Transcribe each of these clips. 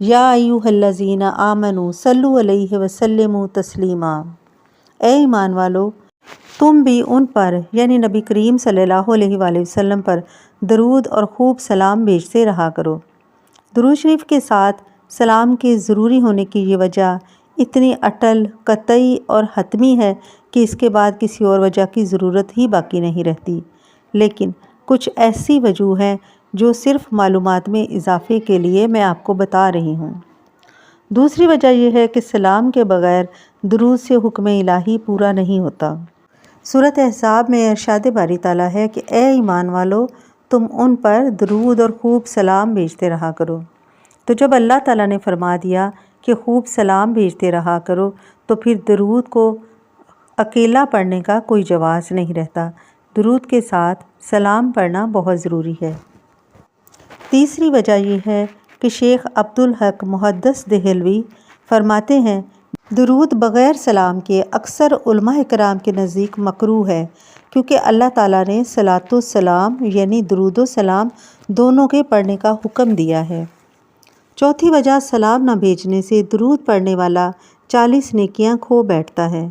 یا ایھا آمنوا صلو علیہ وسلموا تسلیما، اے ایمان والو تم بھی ان پر یعنی نبی کریم صلی اللہ علیہ وآلہ وسلم پر درود اور خوب سلام بھیجتے رہا کرو۔ درود شریف کے ساتھ سلام کے ضروری ہونے کی یہ وجہ اتنی اٹل، قطعی اور حتمی ہے کہ اس کے بعد کسی اور وجہ کی ضرورت ہی باقی نہیں رہتی، لیکن کچھ ایسی وجوہ ہیں جو صرف معلومات میں اضافے کے لیے میں آپ کو بتا رہی ہوں۔ دوسری وجہ یہ ہے کہ سلام کے بغیر درود سے حکم الہی پورا نہیں ہوتا۔ سورۃ احزاب میں ارشاد باری تعالیٰ ہے کہ اے ایمان والو تم ان پر درود اور خوب سلام بھیجتے رہا کرو۔ تو جب اللہ تعالیٰ نے فرما دیا کہ خوب سلام بھیجتے رہا کرو تو پھر درود کو اکیلا پڑھنے کا کوئی جواز نہیں رہتا، درود کے ساتھ سلام پڑھنا بہت ضروری ہے۔ تیسری وجہ یہ ہے کہ شیخ عبدالحق محدث دہلوی فرماتے ہیں درود بغیر سلام کے اکثر علماء کرام کے نزدیک مکروہ ہے، کیونکہ اللہ تعالیٰ نے صلاۃ السلام یعنی درود و سلام دونوں کے پڑھنے کا حکم دیا ہے۔ چوتھی وجہ سلام نہ بھیجنے سے درود پڑھنے والا 40 نیکیاں کھو بیٹھتا ہے۔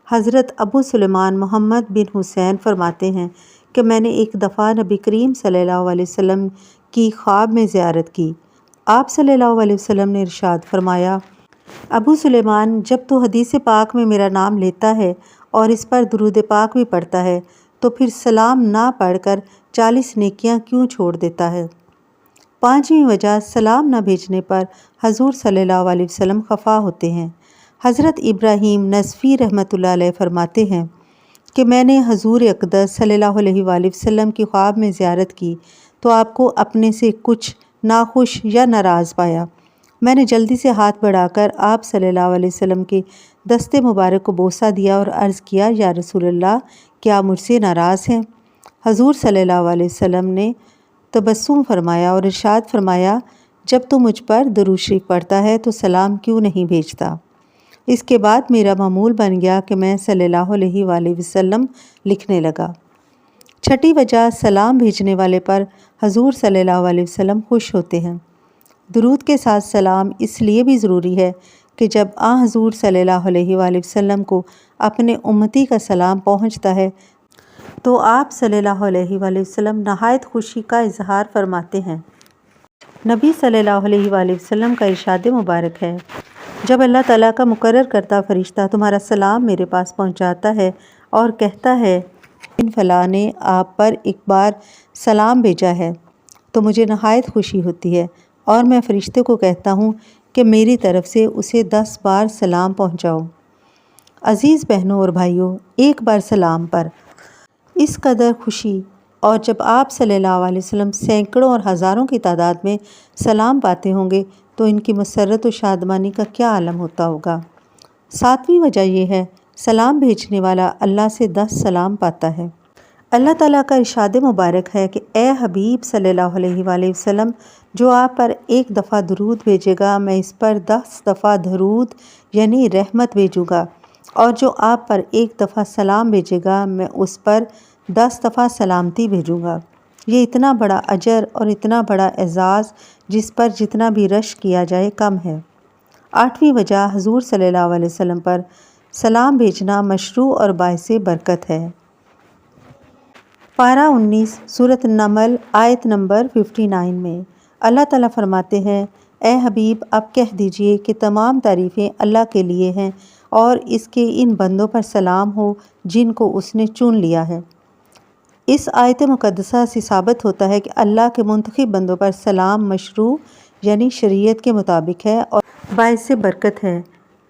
حضرت ابو سلیمان محمد بن حسین فرماتے ہیں کہ میں نے ایک دفعہ نبی کریم صلی اللہ علیہ وسلم کی خواب میں زیارت کی۔ آپ صلی اللہ علیہ وسلم نے ارشاد فرمایا، ابو سلیمان جب تو حدیث پاک میں میرا نام لیتا ہے اور اس پر درود پاک بھی پڑھتا ہے تو پھر سلام نہ پڑھ کر 40 نیکیاں کیوں چھوڑ دیتا ہے؟ پانچویں وجہ سلام نہ بھیجنے پر حضور صلی اللہ علیہ وسلم خفا ہوتے ہیں۔ حضرت ابراہیم نصفی رحمۃ اللہ علیہ فرماتے ہیں کہ میں نے حضور اقدس صلی اللہ علیہ وآلہ وسلم کی خواب میں زیارت کی تو آپ کو اپنے سے کچھ ناخوش یا ناراض پایا۔ میں نے جلدی سے ہاتھ بڑھا کر آپ صلی اللہ علیہ وسلم کے دست مبارک کو بوسہ دیا اور عرض کیا، یا رسول اللہ کیا مجھ سے ناراض ہیں؟ حضور صلی اللہ علیہ وسلم نے تبسم فرمایا اور ارشاد فرمایا، جب تو مجھ پر درود شریف پڑھتا ہے تو سلام کیوں نہیں بھیجتا؟ اس کے بعد میرا معمول بن گیا کہ میں صلی اللہ علیہ وآلہ وسلم لکھنے لگا۔ چھٹی وجہ سلام بھیجنے والے پر حضور صلی اللہ علیہ وسلم خوش ہوتے ہیں۔ درود کے ساتھ سلام اس لیے بھی ضروری ہے کہ جب حضور صلی اللہ علیہ وآلہ وسلم کو اپنے امتی کا سلام پہنچتا ہے تو آپ صلی اللہ علیہ وآلہ وسلم نہایت خوشی کا اظہار فرماتے ہیں۔ نبی صلی اللہ علیہ وآلہ وسلم کا ارشاد مبارک ہے، جب اللہ تعالیٰ کا مقرر کرتا فرشتہ تمہارا سلام میرے پاس پہنچاتا ہے اور کہتا ہے ان فلاں نے آپ پر ایک بار سلام بھیجا ہے تو مجھے نہایت خوشی ہوتی ہے اور میں فرشتے کو کہتا ہوں کہ میری طرف سے اسے 10 بار سلام پہنچاؤ۔ عزیز بہنوں اور بھائیوں، ایک بار سلام پر اس قدر خوشی، اور جب آپ صلی اللہ علیہ وسلم سینکڑوں اور ہزاروں کی تعداد میں سلام پاتے ہوں گے تو ان کی مسرت و شادمانی کا کیا عالم ہوتا ہوگا۔ ساتویں وجہ یہ ہے سلام بھیجنے والا اللہ سے 10 سلام پاتا ہے۔ اللہ تعالیٰ کا ارشاد مبارک ہے کہ اے حبیب صلی اللہ علیہ وآلہ وسلم، جو آپ پر ایک دفعہ درود بھیجے گا میں اس پر 10 دفعہ درود یعنی رحمت بھیجوں گا، اور جو آپ پر ایک دفعہ سلام بھیجے گا میں اس پر 10 دفعہ سلامتی بھیجوں گا۔ یہ اتنا بڑا اجر اور اتنا بڑا اعزاز جس پر جتنا بھی رش کیا جائے کم ہے۔ آٹھویں وجہ حضور صلی اللہ علیہ وسلم پر سلام بھیجنا مشروع اور باعث برکت ہے۔ پارہ 19 سورۃ النمل آیت نمبر 59 میں اللہ تعالیٰ فرماتے ہیں، اے حبیب اب کہہ دیجئے کہ تمام تعریفیں اللہ کے لیے ہیں اور اس کے ان بندوں پر سلام ہو جن کو اس نے چن لیا ہے۔ اس آیت مقدسہ سے ثابت ہوتا ہے کہ اللہ کے منتخب بندوں پر سلام مشروع یعنی شریعت کے مطابق ہے اور باعث برکت ہے۔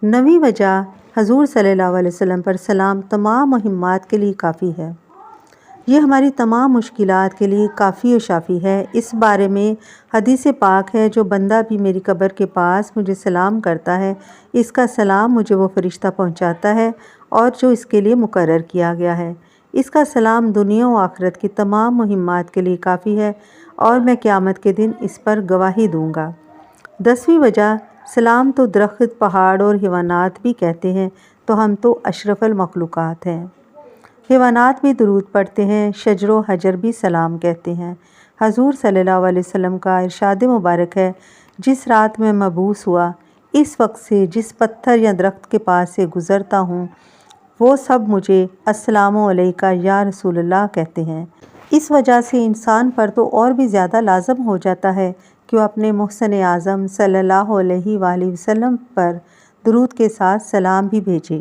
9ویں وجہ حضور صلی اللہ علیہ وسلم پر سلام تمام مہمات کے لیے کافی ہے۔ یہ ہماری تمام مشکلات کے لیے کافی و شافی ہے۔ اس بارے میں حدیث پاک ہے، جو بندہ بھی میری قبر کے پاس مجھے سلام کرتا ہے اس کا سلام مجھے وہ فرشتہ پہنچاتا ہے اور جو اس کے لیے مقرر کیا گیا ہے۔ اس کا سلام دنیا و آخرت کی تمام مہمات کے لیے کافی ہے اور میں قیامت کے دن اس پر گواہی دوں گا۔ 10ویں وجہ سلام تو درخت، پہاڑ اور حیوانات بھی کہتے ہیں تو ہم تو اشرف المخلوقات ہیں۔ حیوانات بھی درود پڑھتے ہیں، شجر و حجر بھی سلام کہتے ہیں۔ حضور صلی اللہ علیہ وسلم کا ارشاد مبارک ہے، جس رات میں مبعوث ہوا، اس وقت سے جس پتھر یا درخت کے پاس سے گزرتا ہوں وہ سب مجھے السلام علیکہ یا رسول اللہ کہتے ہیں۔ اس وجہ سے انسان پر تو اور بھی زیادہ لازم ہو جاتا ہے کہ وہ اپنے محسن اعظم صلی اللہ علیہ وآلہ وسلم پر درود کے ساتھ سلام بھی بھیجے۔